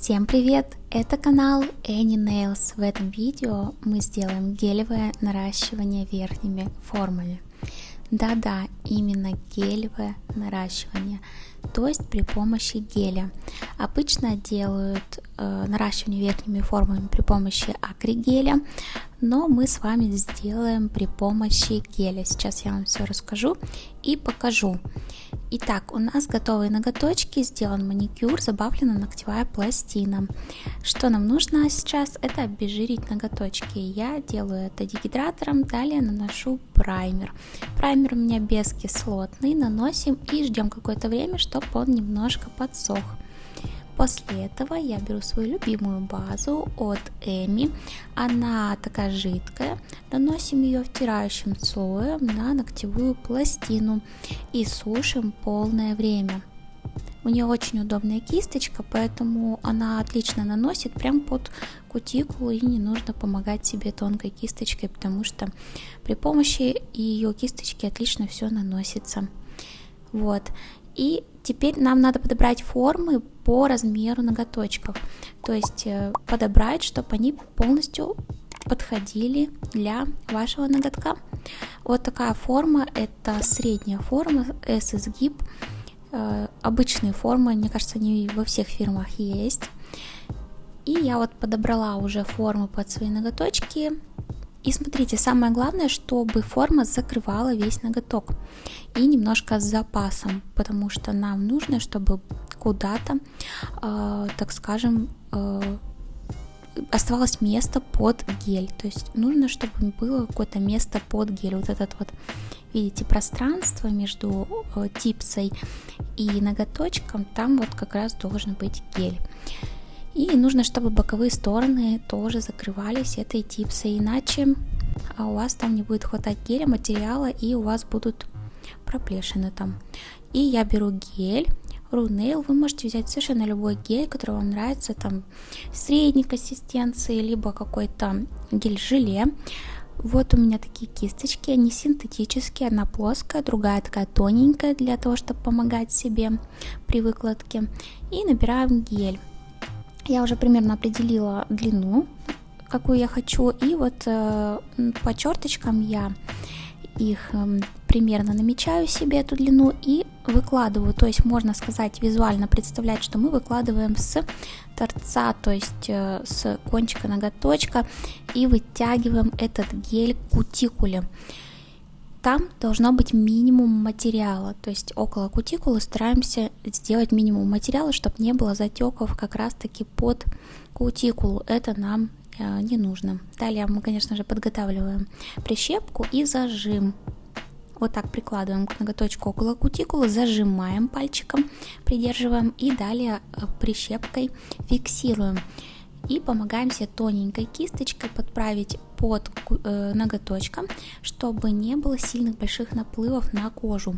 Всем привет! Это канал Any Nails. В этом видео мы сделаем гелевое наращивание верхними формами. Да-да, именно гелевое наращивание, то есть при помощи геля. Обычно делают наращивание верхними формами при помощи акригеля, но мы с вами сделаем при помощи геля. Сейчас я вам все расскажу и покажу. Итак, у нас готовые ноготочки, сделан маникюр, забавлена ногтевая пластина. Что нам нужно сейчас? Это обезжирить ноготочки. Я делаю это дегидратором, далее наношу праймер. Праймер у меня бескислотный, наносим и ждем какое-то время, чтобы он немножко подсох. После этого я беру свою любимую базу от Эми, она такая жидкая, наносим ее втирающим слоем на ногтевую пластину и сушим полное время. У нее очень удобная кисточка, поэтому она отлично наносит прям под кутикулу и не нужно помогать себе тонкой кисточкой, потому что при помощи ее кисточки отлично все наносится. Вот. И теперь нам надо подобрать формы по размеру ноготочков, то есть подобрать, чтобы они полностью подходили для вашего ноготка. Вот такая форма, это средняя форма, S-изгиб. Обычные формы, мне кажется, они во всех фирмах есть. И я вот подобрала уже формы под свои ноготочки. И смотрите, самое главное, чтобы форма закрывала весь ноготок и немножко с запасом, потому что нам нужно, чтобы куда-то, так скажем, оставалось место под гель. То есть нужно, чтобы было какое-то место под гель. Вот этот вот, видите, пространство между типсой и ноготочком, там вот как раз должен быть гель. И нужно, чтобы боковые стороны тоже закрывались этой типсой, иначе у вас там не будет хватать геля, материала, и у вас будут проплешины там. И я беру гель Рунейл. Вы можете взять совершенно любой гель, который вам нравится, там средней консистенции, либо какой-то гель-желе. Вот у меня такие кисточки, они синтетические, одна плоская, другая такая тоненькая, для того, чтобы помогать себе при выкладке. И набираем гель. Я уже примерно определила длину, какую я хочу, и вот по черточкам я их примерно намечаю себе эту длину и выкладываю. То есть можно сказать, визуально представлять, что мы выкладываем с торца, то есть с кончика ноготочка, и вытягиваем этот гель к кутикуле. Там должно быть минимум материала, то есть около кутикулы стараемся сделать минимум материала, чтобы не было затеков как раз таки под кутикулу, это нам не нужно. Далее мы, конечно же, подготавливаем прищепку и зажим. Вот так прикладываем к ноготочку около кутикулы, зажимаем пальчиком, придерживаем и далее прищепкой фиксируем. И помогаем себе тоненькой кисточкой подправить под ноготочком, чтобы не было сильных больших наплывов на кожу.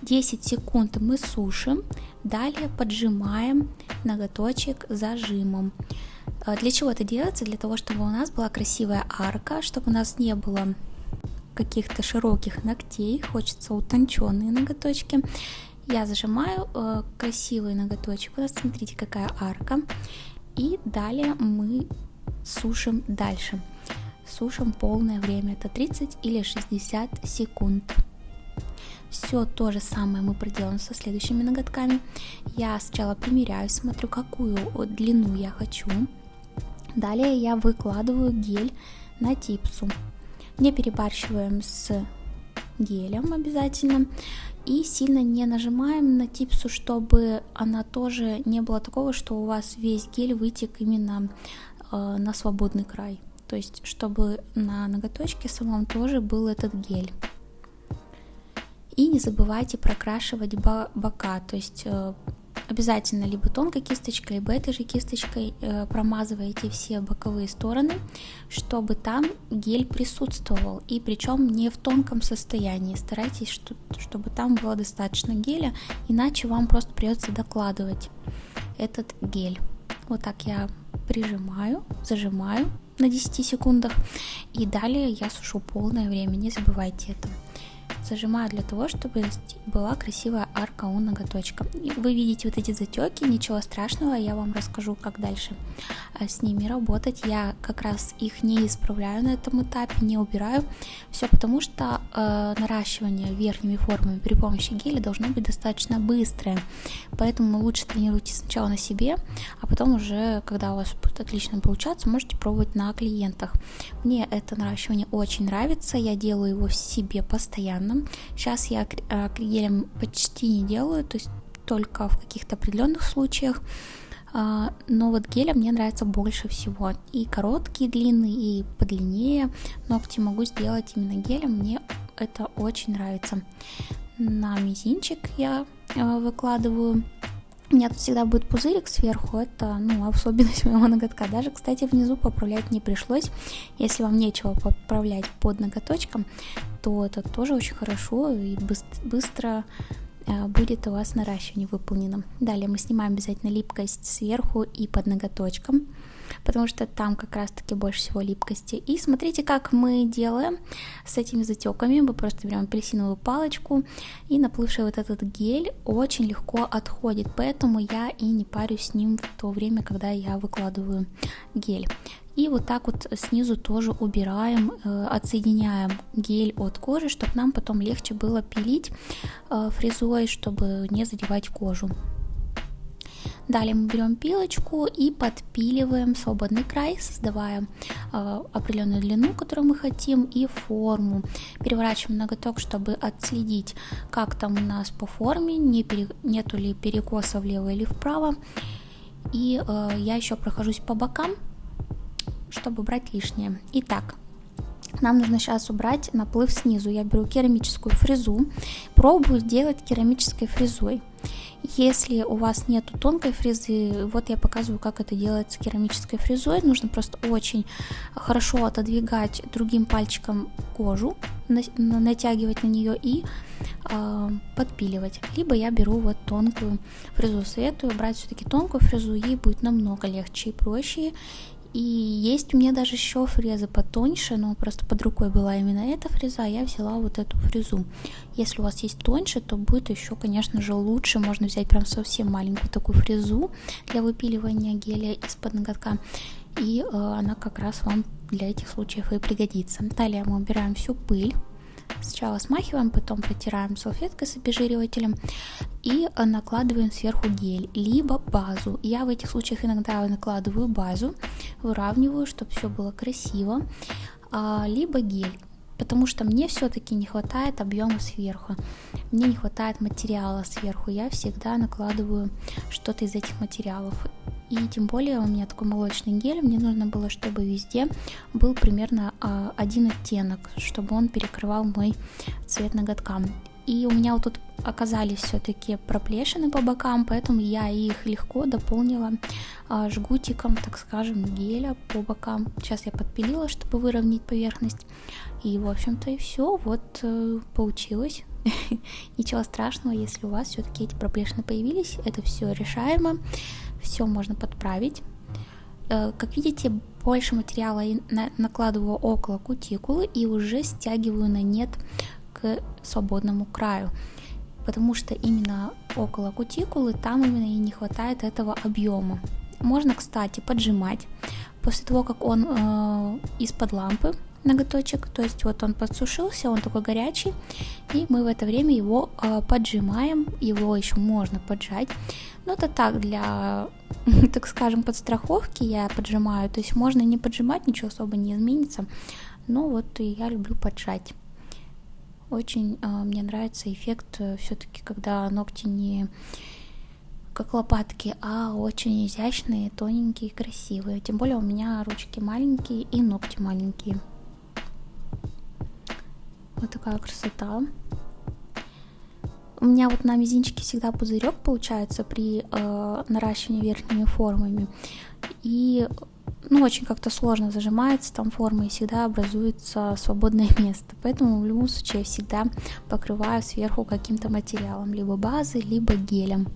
10 секунд мы сушим, далее поджимаем ноготочек зажимом. Для чего это делается? Для того, чтобы у нас была красивая арка, чтобы у нас не было каких-то широких ногтей, хочется утонченные ноготочки. Я зажимаю красивый ноготочек, у нас смотрите, какая арка. И далее мы сушим дальше. Сушим полное время, это 30 или 60 секунд. Все то же самое мы проделаем со следующими ноготками. Я сначала примеряю, смотрю, какую длину я хочу. Далее я выкладываю гель на типсу. Не перебарщиваем с гелем обязательно. И сильно не нажимаем на типсу, чтобы она тоже не было такого, что у вас весь гель вытек именно на свободный край. То есть, чтобы на ноготочке самом тоже был этот гель. И не забывайте прокрашивать бока, то есть обязательно либо тонкой кисточкой, либо этой же кисточкой промазываете все боковые стороны, чтобы там гель присутствовал, и причем не в тонком состоянии. Старайтесь, чтобы там было достаточно геля, иначе вам просто придется докладывать этот гель. Вот так я прижимаю, зажимаю на 10 секундах, и далее я сушу полное время, не забывайте это. зажимаю для того, чтобы была красивая арка у ноготочка. Вы видите вот эти затеки, ничего страшного, я вам расскажу, как дальше с ними работать. Я как раз их не исправляю на этом этапе, не убираю. Все потому, что наращивание верхними формами при помощи геля должно быть достаточно быстрое. Поэтому лучше тренируйте сначала на себе, а потом уже, когда у вас будет отлично получаться, можете пробовать на клиентах. Мне это наращивание очень нравится, я делаю его себе постоянно. Сейчас я акрилгелем почти не делаю, то есть только в каких-то определенных случаях. Но вот геля мне нравится больше всего. И короткие, длинные, и подлиннее ногти могу сделать именно гелем. Мне это очень нравится. На мизинчик я выкладываю. У меня тут всегда будет пузырик сверху, это особенность моего ноготка. Даже, кстати, внизу поправлять не пришлось. Если вам нечего поправлять под ноготочком, то это тоже очень хорошо и быстро будет у вас наращивание выполнено. Далее мы снимаем обязательно липкость сверху и под ноготочком, потому что там как раз таки больше всего липкости. И смотрите, как мы делаем с этими затеками. Мы просто берем апельсиновую палочку, и наплывший вот этот гель очень легко отходит, поэтому я и не парюсь с ним в то время, когда я выкладываю гель. И вот так вот снизу тоже убираем, отсоединяем гель от кожи, чтобы нам потом легче было пилить фрезой, чтобы не задевать кожу. Далее мы берем пилочку и подпиливаем свободный край, создавая определенную длину, которую мы хотим, и форму. Переворачиваем ноготок, чтобы отследить, как там у нас по форме, нету ли перекоса влево или вправо. И я еще прохожусь по бокам, чтобы убрать лишнее. Итак, нам нужно сейчас убрать наплыв снизу. Я беру керамическую фрезу, пробую делать керамической фрезой. Если у вас нету тонкой фрезы, вот я показываю, как это делается керамической фрезой. Нужно просто очень хорошо отодвигать другим пальчиком кожу, натягивать на нее и подпиливать. Либо я беру вот тонкую фрезу. Советую брать все-таки тонкую фрезу, ей будет намного легче и проще. И есть у меня даже еще фрезы потоньше, но просто под рукой была именно эта фреза, я взяла вот эту фрезу. Если у вас есть тоньше, то будет еще, конечно же, лучше. Можно взять прям совсем маленькую такую фрезу для выпиливания геля из-под ноготка, и она как раз вам для этих случаев и пригодится. Далее мы убираем всю пыль. Сначала смахиваем, потом протираем салфеткой с обезжиривателем и накладываем сверху гель, либо базу. Я в этих случаях иногда накладываю базу, выравниваю, чтобы все было красиво, либо гель, потому что мне все-таки не хватает объема сверху, мне не хватает материала сверху, я всегда накладываю что-то из этих материалов. И тем более у меня такой молочный гель, мне нужно было, чтобы везде был примерно один оттенок, чтобы он перекрывал мой цвет ноготка. И у меня вот тут оказались все-таки проплешины по бокам, поэтому я их легко дополнила жгутиком, так скажем, геля по бокам. Сейчас я подпилила, чтобы выровнять поверхность. И, в общем-то, и все. Вот получилось. Ничего страшного, если у вас все-таки эти проплешины появились. Это все решаемо. Все можно подправить. Как видите, больше материала я накладываю около кутикулы и уже стягиваю на нет к свободному краю, потому что именно около кутикулы там именно и не хватает этого объема. Можно, кстати, поджимать после того, как он из-под лампы ноготочек, то есть вот он подсушился, он такой горячий, и мы в это время его поджимаем, его еще можно поджать, но это так, для, так скажем, подстраховки я поджимаю, то есть можно не поджимать, ничего особо не изменится, но вот и я люблю поджать. Очень мне нравится эффект все-таки, когда ногти не как лопатки, а очень изящные, тоненькие, красивые. Тем более у меня ручки маленькие и ногти маленькие. Вот такая красота. У меня вот на мизинчике всегда пузырек получается при наращивании верхними формами. И очень как-то сложно зажимается там форма, и всегда образуется свободное место. Поэтому в любом случае я всегда покрываю сверху каким-то материалом, либо базой, либо гелем.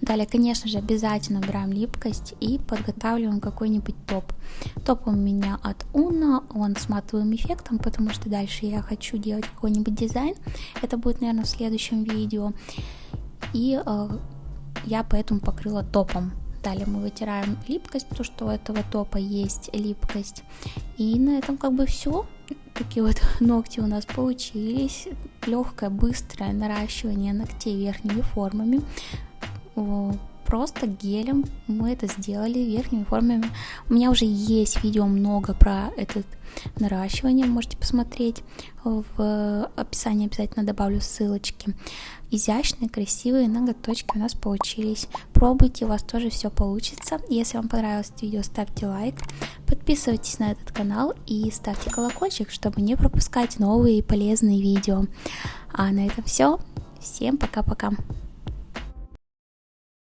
Далее, конечно же, обязательно убираем липкость и подготавливаем какой-нибудь топ. Топ у меня от Uno, он с матовым эффектом, потому что дальше я хочу делать какой-нибудь дизайн. Это будет, наверное, в следующем видео. И я поэтому покрыла топом. Далее мы вытираем липкость, потому что у этого топа есть липкость. И на этом как бы все. Такие вот ногти у нас получились. Легкое, быстрое наращивание ногтей верхними формами. Просто гелем мы это сделали верхними формами. У меня уже есть видео много про это наращивание, можете посмотреть. В описании обязательно добавлю ссылочки. Изящные, красивые ноготочки у нас получились. Пробуйте, у вас тоже все получится. Если вам понравилось это видео, ставьте лайк, подписывайтесь на этот канал и ставьте колокольчик, чтобы не пропускать новые полезные видео. А на этом все. Всем пока-пока.